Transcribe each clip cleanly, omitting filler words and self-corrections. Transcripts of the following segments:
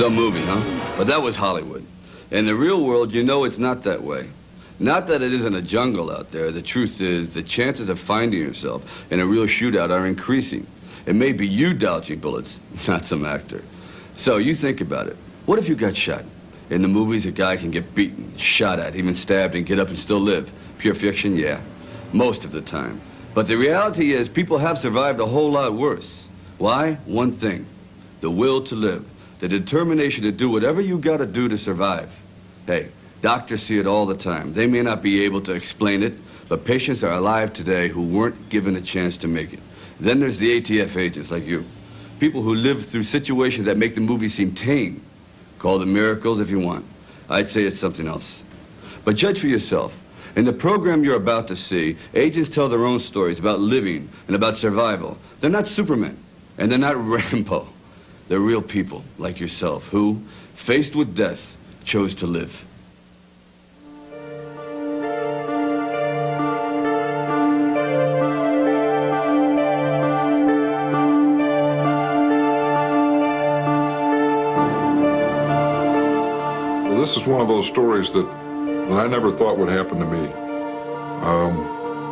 Some movie, huh? But that was Hollywood. In the real world, you know it's not that way. Not that it isn't a jungle out there. The truth is, the chances of finding yourself in a real shootout are increasing. It may be you dodging bullets, not some actor. So you think about it. What if you got shot? In the movies, a guy can get beaten, shot at, even stabbed, and get up and still live. Pure fiction, yeah. Most of the time. But the reality is, people have survived a whole lot worse. Why? One thing. The will to live. The determination to do whatever you gotta do to survive. Hey, doctors see it all the time. They may not be able to explain it, but patients are alive today who weren't given a chance to make it. Then there's the ATF agents like you. People who live through situations that make the movie seem tame. Call them miracles if you want. I'd say it's something else. But judge for yourself. In the program you're about to see, agents tell their own stories about living and about survival. They're not Superman, and they're not Rambo. They're real people like yourself who, faced with death, chose to live. Well, this is one of those stories that I never thought would happen to me.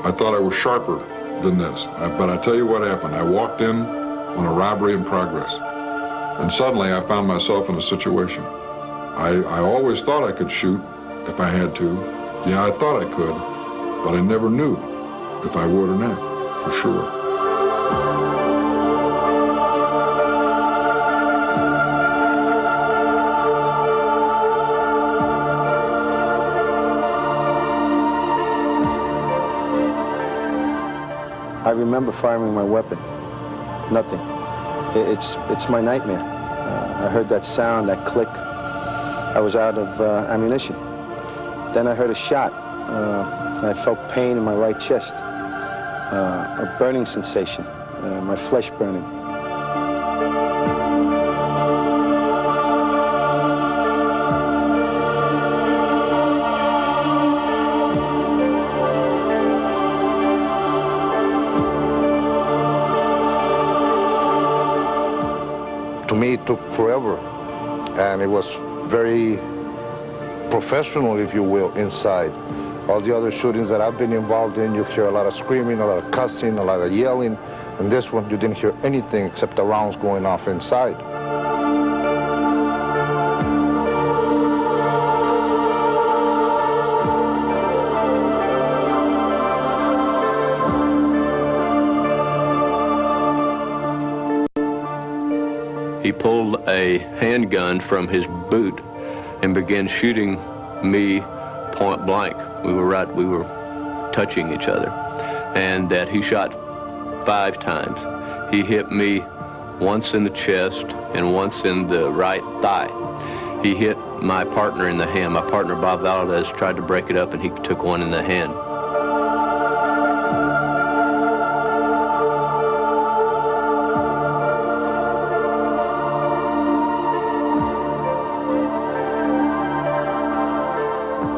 I thought I was sharper than this, but I tell you what happened. I walked in on a robbery in progress, and suddenly I found myself in a situation. I always thought I could shoot if I had to. Yeah, I thought I could, but I never knew if I would or not, for sure. I remember firing my weapon. Nothing. It's my nightmare. I heard that sound, that click. I was out of ammunition. Then I heard a shot, and I felt pain in my right chest. A burning sensation, my flesh burning. To me, it took forever, and it was very professional, if you will, inside. All the other shootings that I've been involved in, you hear a lot of screaming, a lot of cussing, a lot of yelling, and this one, you didn't hear anything except the rounds going off inside. He pulled a handgun from his boot and began shooting me point blank. We were touching each other. And that he shot 5 times. He hit me once in the chest and once in the right thigh. He hit my partner in the hand. My partner, Bob Valadez, tried to break it up, and he took one in the hand.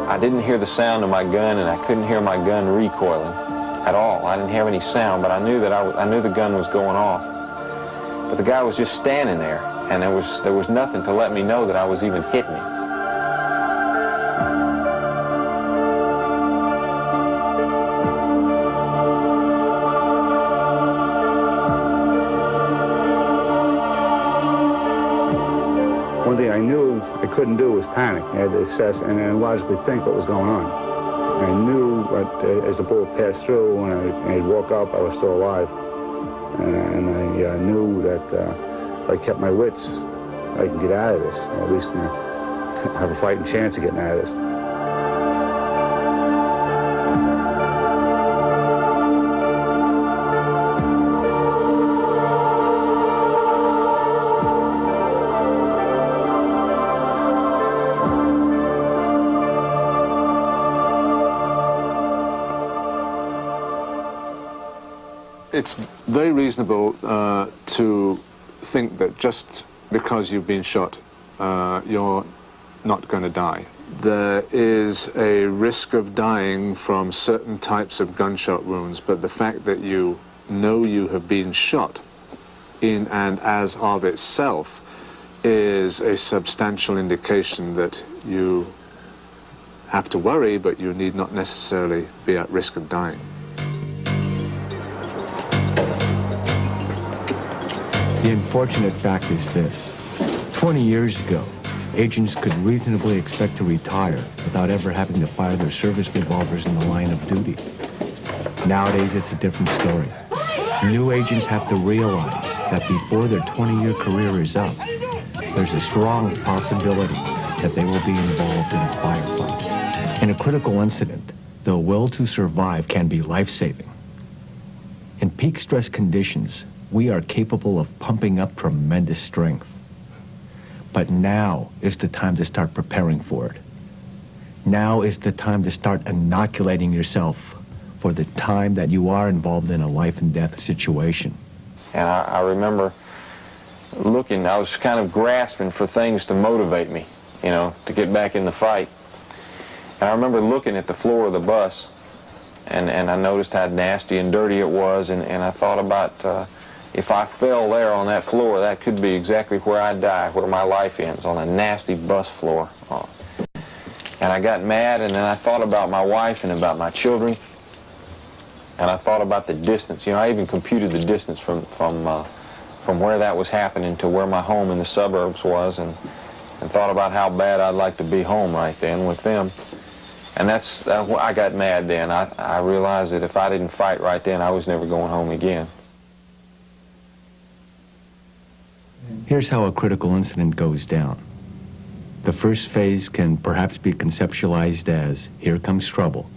I didn't hear the sound of my gun, and I couldn't hear my gun recoiling at all. I didn't have any sound, but I knew that I knew the gun was going off. But the guy was just standing there, and there was nothing to let me know that I was even hitting him. One thing I knew I couldn't do was panic. I had to assess and logically think what was going on. I knew that as the bullet passed through, when I woke up, I was still alive. And I knew that if I kept my wits, I could get out of this, or at least have a fighting chance of getting out of this. It's very reasonable to think that just because you've been shot, you're not going to die. There is a risk of dying from certain types of gunshot wounds, but the fact that you know you have been shot in and as of itself is a substantial indication that you have to worry, but you need not necessarily be at risk of dying. The unfortunate fact is this. 20 years ago, agents could reasonably expect to retire without ever having to fire their service revolvers in the line of duty. Nowadays, it's a different story. New agents have to realize that before their 20-year career is up, there's a strong possibility that they will be involved in a firefight. In a critical incident, the will to survive can be life-saving. In peak stress conditions, we are capable of pumping up tremendous strength. But now is the time to start preparing for it. Now is the time to start inoculating yourself for the time that you are involved in a life and death situation. And I remember looking, I was kind of grasping for things to motivate me, you know, to get back in the fight. And I remember looking at the floor of the bus, and I noticed how nasty and dirty it was, and I thought about if I fell there on that floor, that could be exactly where I die, where my life ends, on a nasty bus floor. And I got mad, and then I thought about my wife and about my children, and I thought about the distance. You know, I even computed the distance from where that was happening to where my home in the suburbs was, and thought about how bad I'd like to be home right then with them. And I got mad then. I realized that if I didn't fight right then, I was never going home again. Here's how a critical incident goes down. The first phase can perhaps be conceptualized as, here comes trouble.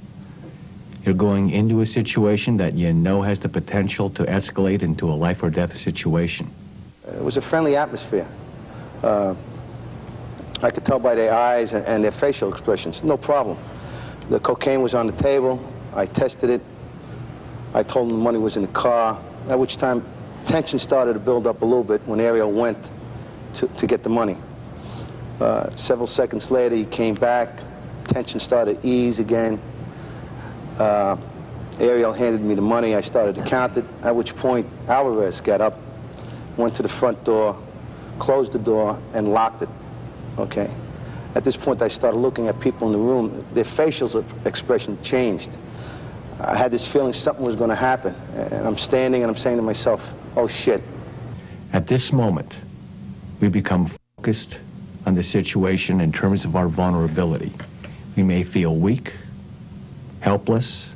You're going into a situation that you know has the potential to escalate into a life or death situation. It was a friendly atmosphere. I could tell by their eyes and their facial expressions, no problem. The cocaine was on the table. I tested it. I told them the money was in the car, at which time tension started to build up a little bit when Ariel went to get the money. Several seconds later, he came back. Tension started to ease again. Ariel handed me the money. I started to count it, at which point Alvarez got up, went to the front door, closed the door, and locked it. Okay. At this point, I started looking at people in the room. Their facial expression changed. I had this feeling something was going to happen. And I'm standing and I'm saying to myself, oh, shit. At this moment, we become focused on the situation in terms of our vulnerability. We may feel weak, helpless,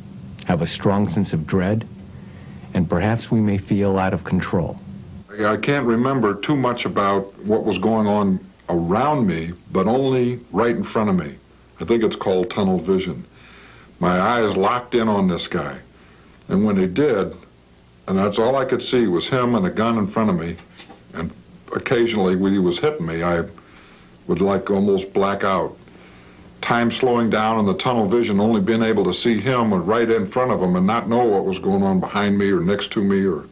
have a strong sense of dread, and perhaps we may feel out of control. I can't remember too much about what was going on around me, but only right in front of me. I think it's called tunnel vision. My eyes locked in on this guy. And when he did, and that's all I could see was him and a gun in front of me, and occasionally when he was hitting me, I would like almost black out. Time slowing down and the tunnel vision, only being able to see him right in front of him and not know what was going on behind me or next to me or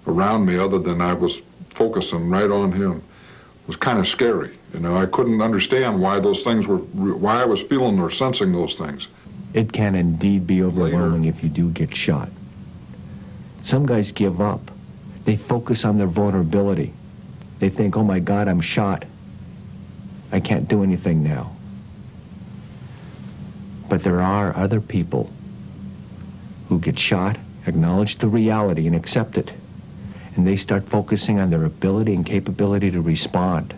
around me other than I was focusing right on him. Was kind of scary. You know, I couldn't understand why those things were, why I was feeling or sensing those things. It can indeed be overwhelming if you do get shot. Some guys give up. They focus on their vulnerability. They think, oh my God, I'm shot. I can't do anything now. But there are other people who get shot, acknowledge the reality, and accept it. And they start focusing on their ability and capability to respond.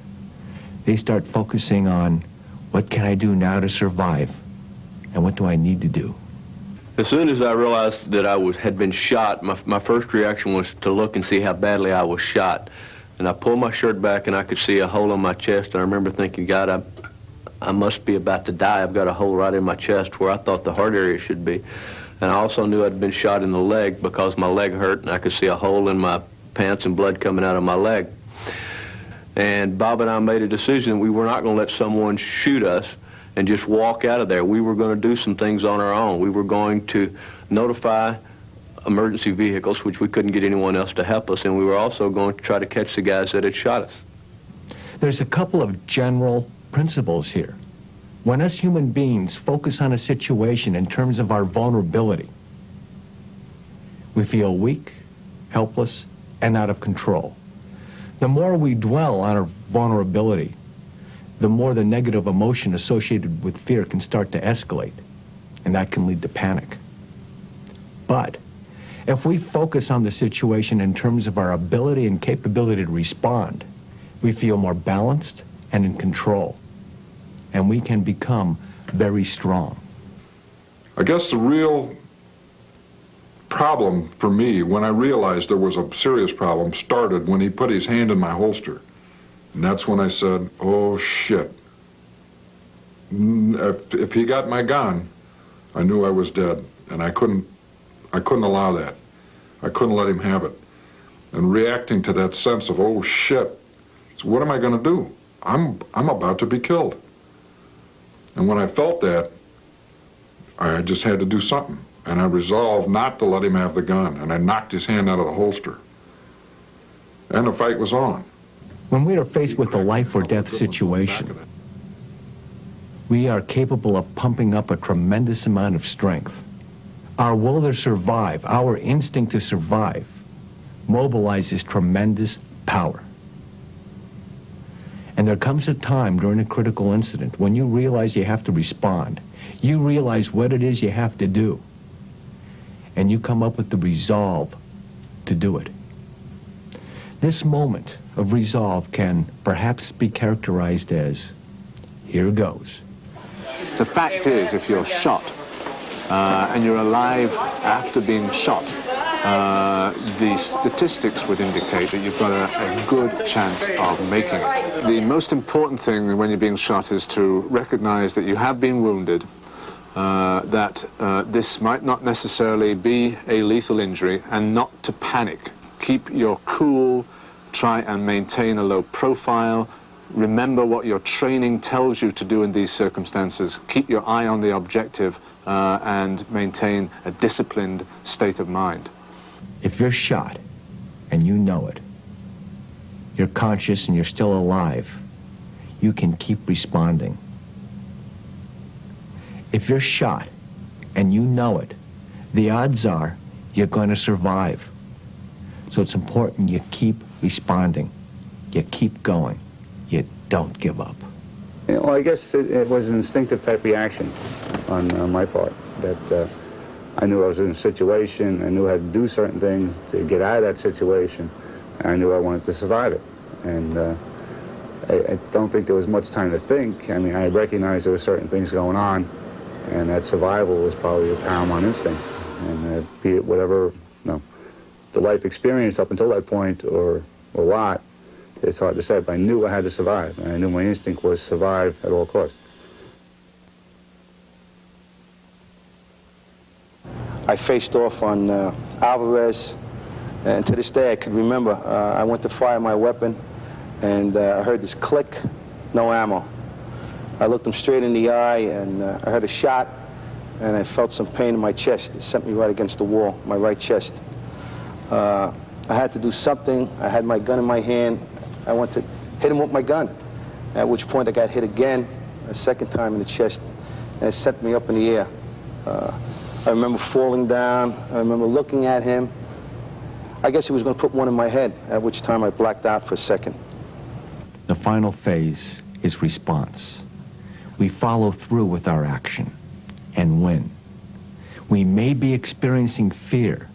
They start focusing on, what can I do now to survive? And what do I need to do? As soon as I realized that I had been shot, my first reaction was to look and see how badly I was shot. And I pulled my shirt back and I could see a hole in my chest. And I remember thinking, God, I must be about to die. I've got a hole right in my chest where I thought the heart area should be. And I also knew I'd been shot in the leg because my leg hurt and I could see a hole in my pants and blood coming out of my leg. And Bob and I made a decision. We were not going to let someone shoot us and just walk out of there. We were going to do some things on our own. We were going to notify emergency vehicles, which we couldn't get anyone else to help us, and we were also going to try to catch the guys that had shot us. There's a couple of general principles here. When us human beings focus on a situation in terms of our vulnerability, we feel weak, helpless, and out of control. The more we dwell on our vulnerability, the more the negative emotion associated with fear can start to escalate, and that can lead to panic. But if we focus on the situation in terms of our ability and capability to respond, we feel more balanced and in control, and we can become very strong. I guess the real problem for me, when I realized there was a serious problem, started when he put his hand in my holster. And that's when I said, oh shit. If he got my gun, I knew I was dead, and I couldn't allow that. I couldn't let him have it. And reacting to that sense of, oh shit, so what am I gonna do? I'm about to be killed. And when I felt that, I just had to do something. And I resolved not to let him have the gun, and I knocked his hand out of the holster. And the fight was on. When we are faced with a life or death situation, we are capable of pumping up a tremendous amount of strength. Our will to survive, our instinct to survive, mobilizes tremendous power. And there comes a time during a critical incident when you realize you have to respond. You realize what it is you have to do. And you come up with the resolve to do it. This moment of resolve can perhaps be characterized as, here goes. The fact is, if you're shot and you're alive after being shot, the statistics would indicate that you've got a good chance of making it. The most important thing when you're being shot is to recognize that you have been wounded, that this might not necessarily be a lethal injury, and not to panic. Keep your cool, try and maintain a low profile. Remember what your training tells you to do in these circumstances. Keep your eye on the objective and maintain a disciplined state of mind. If you're shot and you know it, you're conscious and you're still alive, you can keep responding. If you're shot and you know it, the odds are you're going to survive. So it's important you keep responding. You keep going. You don't give up. Well, I guess it was an instinctive type reaction on my part, that I knew I was in a situation, I knew I had to do certain things to get out of that situation, and I knew I wanted to survive it. And I don't think there was much time to think. I mean, I recognized there were certain things going on, and that survival was probably a paramount instinct. And be it whatever, the life experience up until that point or what, it's hard to say, but I knew I had to survive, and I knew my instinct was survive at all costs. I faced off on Alvarez, and to this day I could remember. I went to fire my weapon, and I heard this click, no ammo. I looked him straight in the eye, and I heard a shot, and I felt some pain in my chest. It sent me right against the wall, my right chest. I had to do something. I had my gun in my hand. I went to hit him with my gun, at which point I got hit again, a second time in the chest, and it sent me up in the air. I remember falling down. I remember looking at him. I guess he was going to put one in my head, at which time I blacked out for a second. The final phase is response. We follow through with our action and win. We may be experiencing fear,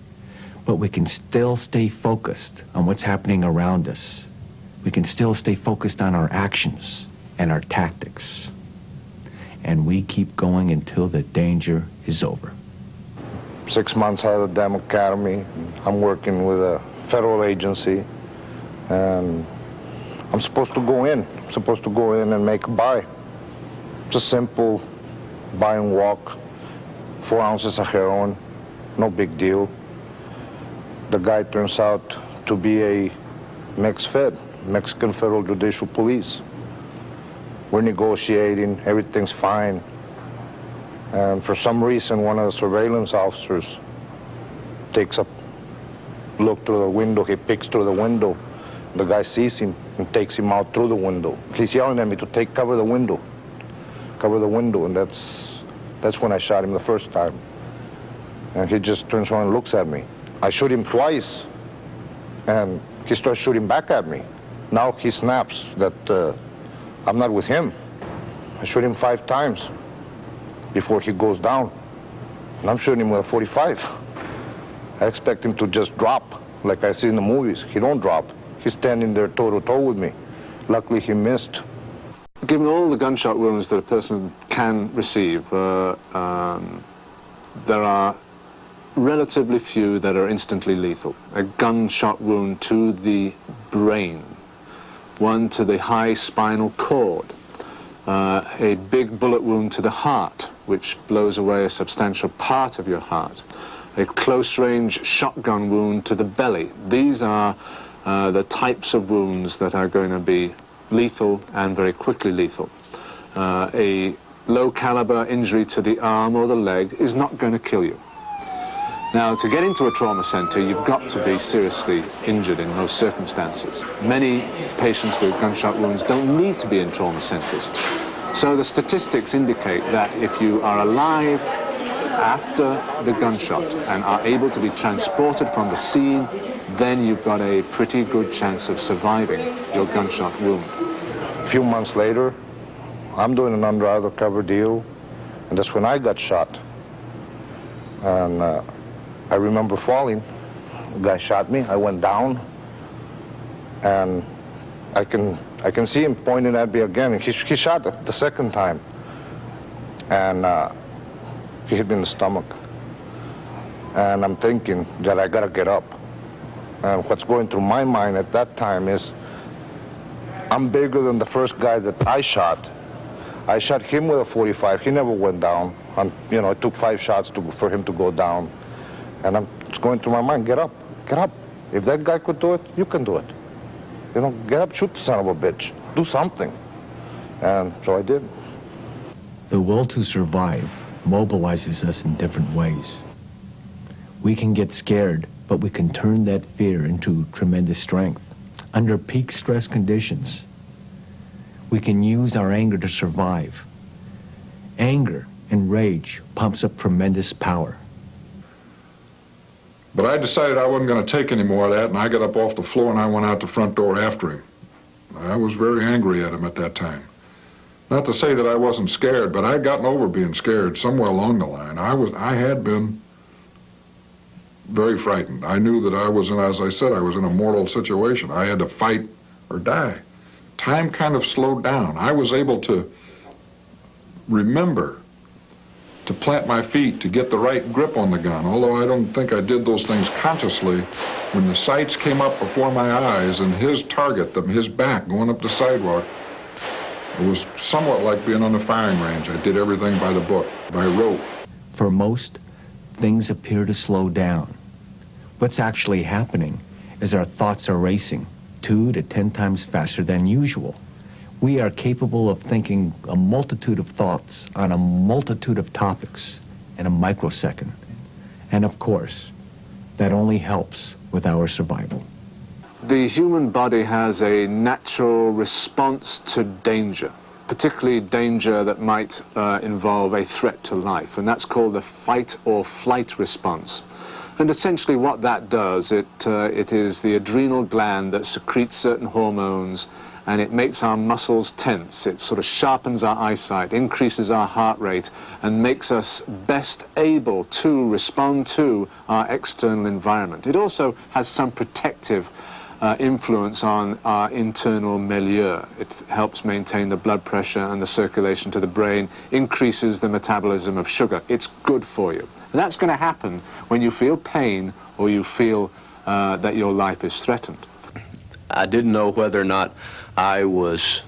but we can still stay focused on what's happening around us. We can still stay focused on our actions and our tactics. And we keep going until the danger is over. 6 months out of the Dam Academy, I'm working with a federal agency, and I'm supposed to go in. I'm supposed to go in and make a buy. Just simple buy and walk, 4 ounces of heroin, no big deal. The guy turns out to be a Mex-Fed, Mexican Federal Judicial Police. We're negotiating, everything's fine. And for some reason, one of the surveillance officers takes a look through the window. He peeks through the window. The guy sees him and takes him out through the window. He's yelling at me to cover the window. Cover the window, and that's when I shot him the first time. And he just turns around and looks at me. I shoot him twice, and he starts shooting back at me. Now he snaps that I'm not with him. I shoot him 5 times before he goes down. And I'm shooting him with a 45. I expect him to just drop, like I see in the movies. He don't drop. He's standing there toe-to-toe with me. Luckily, he missed. Given all the gunshot wounds that a person can receive, there are relatively few that are instantly lethal. A gunshot wound to the brain, one to the high spinal cord, a big bullet wound to the heart, which blows away a substantial part of your heart, a close-range shotgun wound to the belly. These are the types of wounds that are going to be lethal and very quickly lethal. A low-caliber injury to the arm or the leg is not going to kill you. Now, to get into a trauma center, you've got to be seriously injured in most circumstances. Many patients with gunshot wounds don't need to be in trauma centers. So the statistics indicate that if you are alive after the gunshot and are able to be transported from the scene, then you've got a pretty good chance of surviving your gunshot wound. A few months later, I'm doing an undercover deal, and that's when I got shot. And I remember falling. The guy shot me. I went down, and I can see him pointing at me again. He shot the second time, and he hit me in the stomach. And I'm thinking that I gotta get up. And what's going through my mind at that time is, I'm bigger than the first guy that I shot. I shot him with a 45. He never went down. You know, it took 5 shots for him to go down. And it's going through my mind, get up, get up. If that guy could do it, you can do it. You know, get up, shoot the son of a bitch. Do something. And so I did. The will to survive mobilizes us in different ways. We can get scared, but we can turn that fear into tremendous strength. Under peak stress conditions, we can use our anger to survive. Anger and rage pumps up tremendous power. But I decided I wasn't going to take any more of that, and I got up off the floor and I went out the front door after him. I was very angry at him at that time. Not to say that I wasn't scared, but I'd gotten over being scared somewhere along the line. I had been very frightened. I knew that I was in, as I said, I was in a mortal situation. I had to fight or die. Time kind of slowed down. I was able to remember to plant my feet, to get the right grip on the gun, although I don't think I did those things consciously. When the sights came up before my eyes and his target, his back going up the sidewalk, it was somewhat like being on the firing range. I did everything by the book, by rote. For most, things appear to slow down. What's actually happening is our thoughts are racing 2 to 10 times faster than usual. We are capable of thinking a multitude of thoughts on a multitude of topics in a microsecond. And of course, that only helps with our survival. The human body has a natural response to danger, particularly danger that might involve a threat to life, and that's called the fight or flight response. And essentially what that does, it is the adrenal gland that secretes certain hormones, and it makes our muscles tense. It sort of sharpens our eyesight, increases our heart rate, and makes us best able to respond to our external environment. It also has some protective influence on our internal milieu. It helps maintain the blood pressure and the circulation to the brain, increases the metabolism of sugar. It's good for you. And that's going to happen when you feel pain or you feel that your life is threatened. I didn't know whether or not I was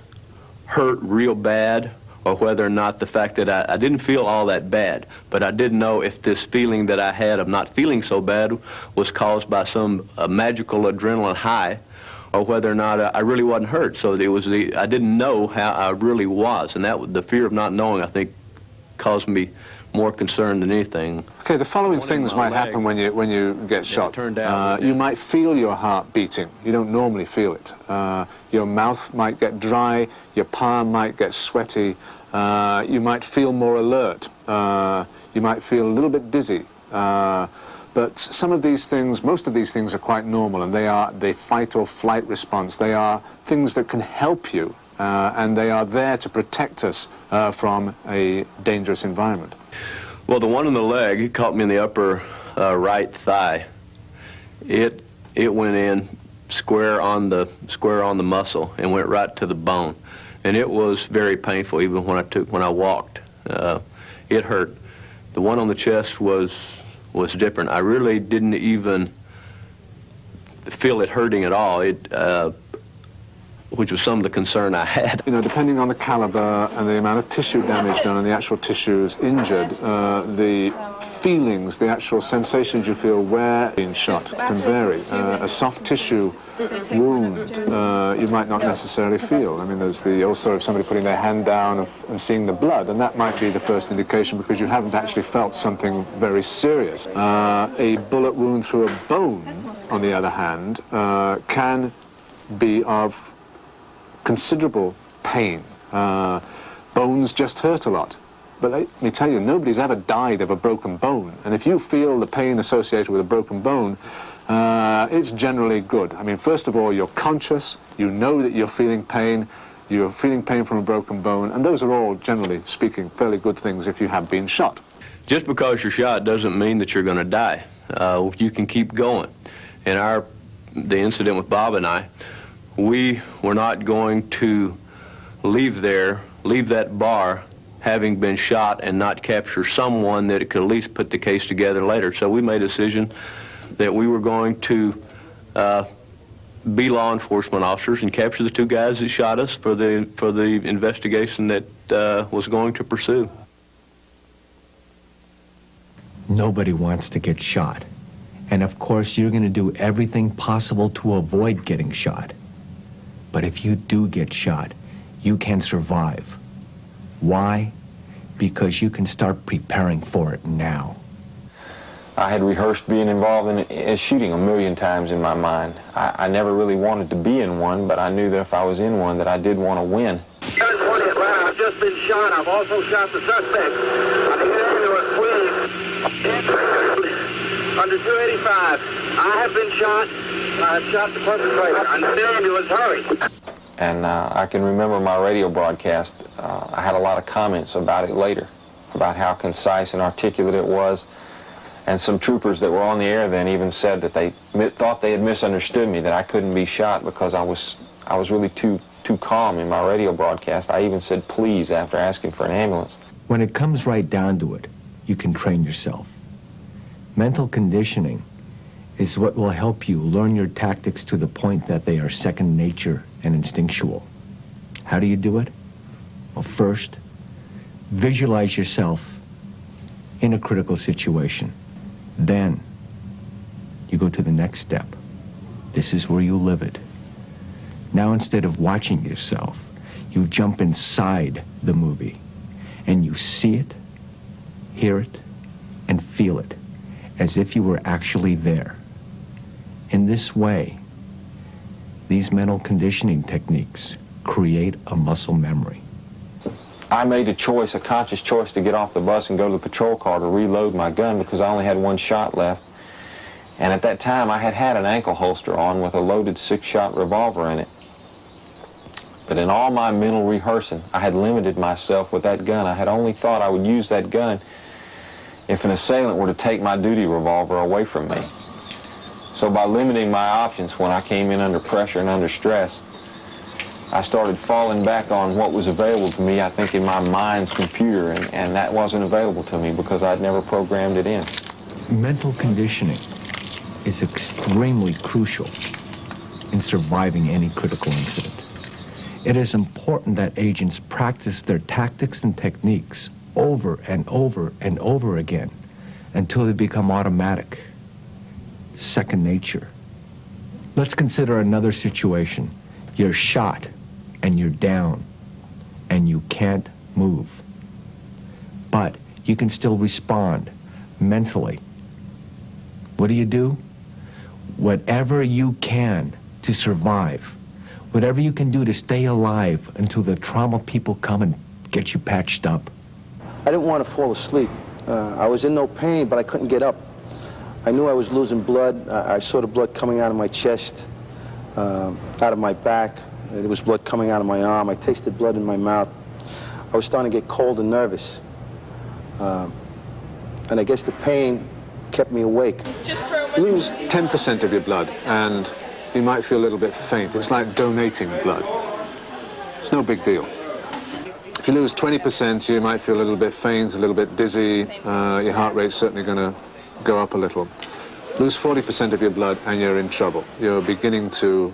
hurt real bad or whether or not the fact that I didn't feel all that bad, but I didn't know if this feeling that I had of not feeling so bad was caused by some magical adrenaline high or whether or not I really wasn't hurt. So it was I didn't know how I really was, and that the fear of not knowing, I think, caused me more concern than anything. Okay, the following things might happen when you get shot. You might feel your heart beating. You don't normally feel it. Your mouth might get dry. Your palm might get sweaty. You might feel more alert. You might feel a little bit dizzy. But some of these things, most of these things are quite normal, and they are the fight or flight response. They are things that can help you, and they are there to protect us from a dangerous environment. Well, the one in the leg, it caught me in the upper right thigh. It went in square on the muscle and went right to the bone, and it was very painful. Even when I walked, it hurt. The one on the chest was different. I really didn't even feel it hurting at all. Which was some of the concern I had. You know, depending on the caliber and the amount of tissue damage done and the actual tissues injured, the feelings, the actual sensations you feel where being shot can vary. A soft tissue wound you might not necessarily feel. I mean, there's the also of somebody putting their hand down and seeing the blood, and that might be the first indication because you haven't actually felt something very serious. A bullet wound through a bone, on the other hand, can be of considerable pain. Bones just hurt a lot. But let me tell you, nobody's ever died of a broken bone. And if you feel the pain associated with a broken bone, it's generally good. I mean, first of all, you're conscious, you know that you're feeling pain from a broken bone, and those are all, generally speaking, fairly good things if you have been shot. Just because you're shot doesn't mean that you're going to die. You can keep going. In the incident with Bob and I, we were not going to leave that bar having been shot and not capture someone that could at least put the case together later. So we made a decision that we were going to be law enforcement officers and capture the two guys that shot us for the investigation that was going to pursue. Nobody wants to get shot. And of course, you're going to do everything possible to avoid getting shot. But if you do get shot, you can survive. Why? Because you can start preparing for it now. I had rehearsed being involved in a shooting 1,000,000 times in my mind. I never really wanted to be in one, but I knew that if I was in one, that I did want to win. 1020 Atlanta, I've just been shot. I've also shot the suspect. I'm here into a Queens under 285. I have been shot. I shot the perpetrator. I'm in the ambulance. Hurry. And I can remember my radio broadcast. I had a lot of comments about it later, about how concise and articulate it was. And some troopers that were on the air then even said that they thought they had misunderstood me, that I couldn't be shot because I was really too calm in my radio broadcast. I even said please after asking for an ambulance. When it comes right down to it, you can train yourself. Mental conditioning is what will help you learn your tactics to the point that they are second nature and instinctual. How do you do it? Well, first, visualize yourself in a critical situation. Then, you go to the next step. This is where you live it. Now, instead of watching yourself, you jump inside the movie, and you see it, hear it, and feel it, as if you were actually there. In this way, these mental conditioning techniques create a muscle memory. I made a choice, a conscious choice, to get off the bus and go to the patrol car to reload my gun because I only had one shot left. And at that time, I had an ankle holster on with a loaded 6-shot revolver in it. But in all my mental rehearsing, I had limited myself with that gun. I had only thought I would use that gun if an assailant were to take my duty revolver away from me. So by limiting my options when I came in under pressure and under stress, I started falling back on what was available to me, I think, in my mind's computer, and that wasn't available to me because I'd never programmed it in. Mental conditioning is extremely crucial in surviving any critical incident. It is important that agents practice their tactics and techniques over and over and over again until they become automatic, second nature. Let's consider another situation. You're shot and you're down and you can't move. But you can still respond mentally. What do? Whatever you can to survive. Whatever you can do to stay alive until the trauma people come and get you patched up. I didn't want to fall asleep. I was in no pain, but I couldn't get up. I knew I was losing blood. I saw the blood coming out of my chest, out of my back. There was blood coming out of my arm. I tasted blood in my mouth. I was starting to get cold and nervous. And I guess the pain kept me awake. Lose 10% of your blood and you might feel a little bit faint. It's like donating blood. It's no big deal. If you lose 20%, you might feel a little bit faint, a little bit dizzy. Your heart rate's certainly going to go up a little. Lose 40% of your blood and you're in trouble. You're beginning to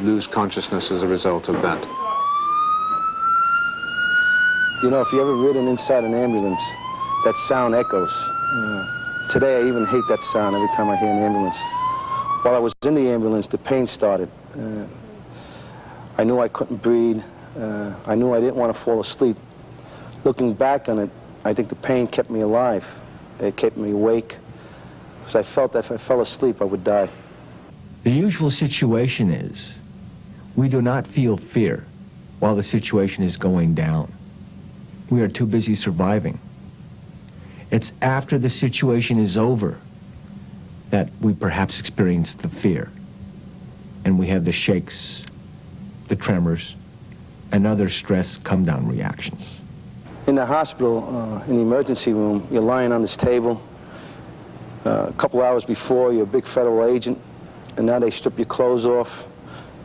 lose consciousness as a result of that. You know, if you ever ridden inside an ambulance, that sound echoes. Today, I even hate that sound every time I hear an ambulance. While I was in the ambulance, the pain started. I knew I couldn't breathe. I knew I didn't want to fall asleep. Looking back on it, I think the pain kept me alive. It kept me awake, because I felt that if I fell asleep, I would die. The usual situation is we do not feel fear while the situation is going down. We are too busy surviving. It's after the situation is over that we perhaps experience the fear. And we have the shakes, the tremors, and other stress come-down reactions. In the hospital, in the emergency room, you're lying on this table. A couple hours before, you're a big federal agent, and now they strip your clothes off.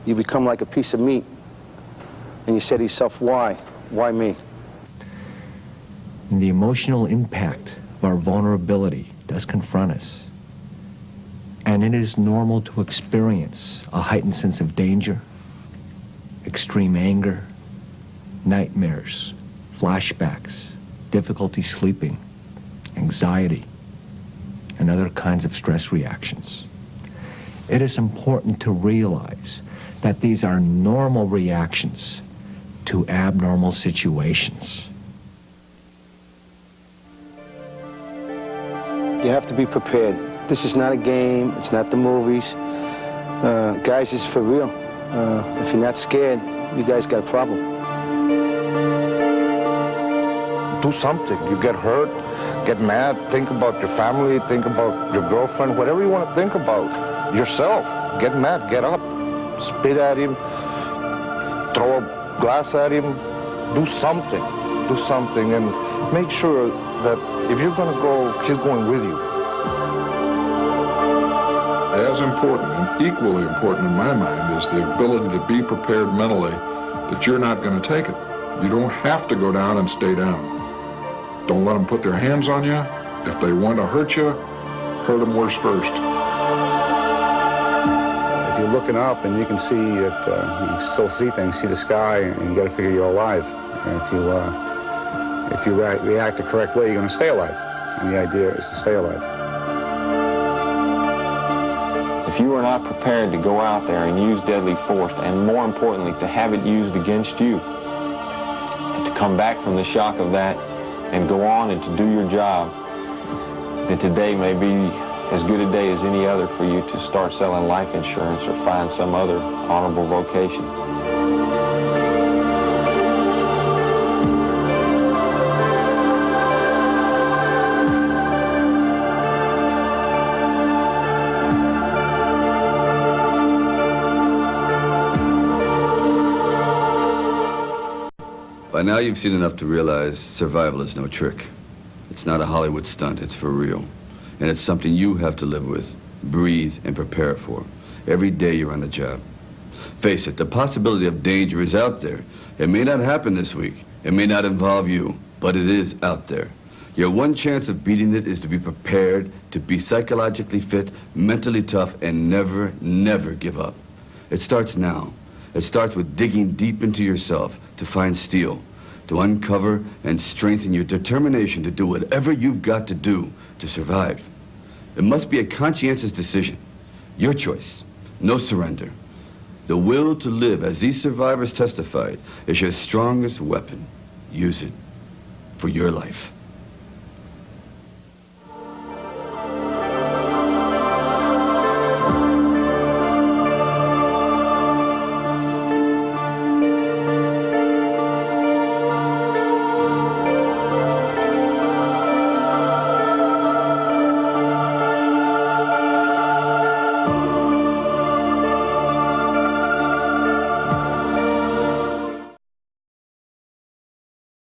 You become like a piece of meat. And you say to yourself, why? Why me? And the emotional impact of our vulnerability does confront us. And it is normal to experience a heightened sense of danger, extreme anger, nightmares, flashbacks, difficulty sleeping, anxiety, and other kinds of stress reactions. It is important to realize that these are normal reactions to abnormal situations. You have to be prepared. This is not a game. It's not the movies. Guys, this is for real. If you're not scared, you guys got a problem. Do something. You get hurt, get mad, think about your family, think about your girlfriend, whatever you want to think about. Yourself. Get mad, get up, spit at him, throw a glass at him. Do something. Do something and make sure that if you're going to go, he's going with you. As important and equally important in my mind is the ability to be prepared mentally that you're not going to take it. You don't have to go down and stay down. Don't let them put their hands on you. If they want to hurt you, hurt them worse first. If you're looking up and you can see that you still see things, see the sky, and you got to figure you're alive. And if you react the correct way, you're going to stay alive. And the idea is to stay alive. If you are not prepared to go out there and use deadly force, and more importantly, to have it used against you, and to come back from the shock of that and go on and to do your job, then today may be as good a day as any other for you to start selling life insurance or find some other honorable vocation. By now you've seen enough to realize survival is no trick. It's not a Hollywood stunt, it's for real. And it's something you have to live with, breathe, and prepare for. Every day you're on the job. Face it, the possibility of danger is out there. It may not happen this week. It may not involve you, but it is out there. Your one chance of beating it is to be prepared, to be psychologically fit, mentally tough, and never, never give up. It starts now. It starts with digging deep into yourself to find steel, to uncover and strengthen your determination to do whatever you've got to do to survive. It must be a conscientious decision. Your choice. No surrender. The will to live, as these survivors testified, is your strongest weapon. Use it for your life.